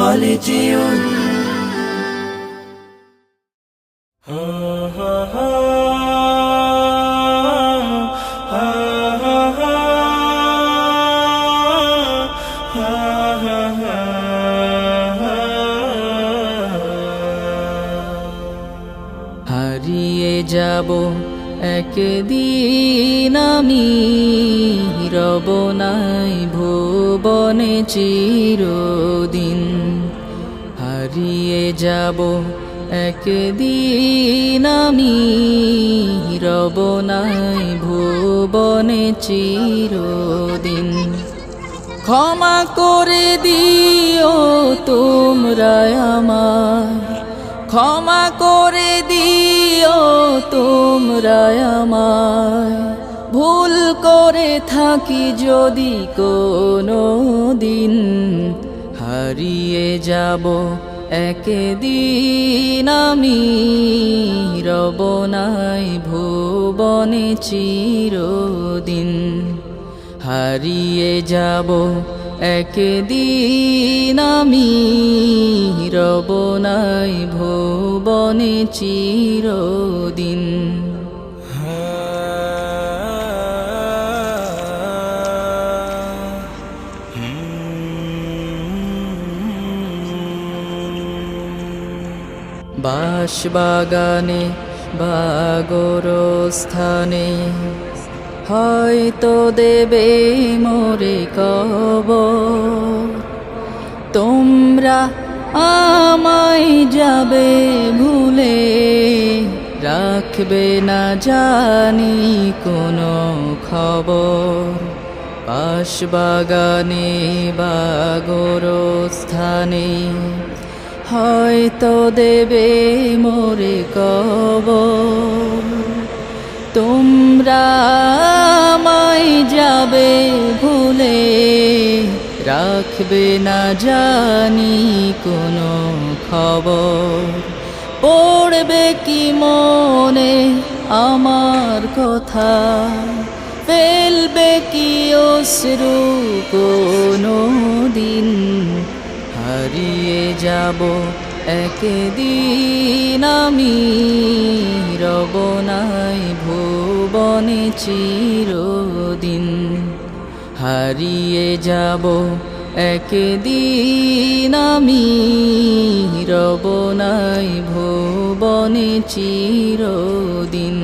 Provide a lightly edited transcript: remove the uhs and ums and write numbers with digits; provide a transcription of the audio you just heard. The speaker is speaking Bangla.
خالدون হারিয়ে যাব একদিন আমি, রব নাই ভুবনে চিরদিন। হারিয়ে যাব একদিন আমি, রব নাই ভুবনে চিরদিন। ক্ষমা করে দিও তোমরা আমায়, ক্ষমা করে দিও তোমরা আমায়, ভুল করে থাকি যদি কোনো দিন। হারিয়ে যাব একদিন আমি, রব নাই ভুবনে চিরদিন। হারিয়ে যাব একদিন আমি, রব নাই ভুবনে চিরদিন। বাঁশবাগানে বা গোরস্থানে হয়তো দেবে মোরে কবর। তোমরা আমায় যাবে ভুলে, রাখবে না জানি কোনো খবর। বাঁশবাগানে বা গোরস্থানে হয়তো দেবে মোরে কবর। তোমরা আমায় যাবে ভুলে, রাখবে না জানি কোনো খবর। পড়বে কি মনে আমার কথা, ফেলবে কি অশ্রু কোনো দিন। হারিয়ে যাব একদিন আমি, রব নাই ভুবনে চিরদিন। হারিয়ে যাব একদিন আমি, রব নাই ভুবনে চিরদিন।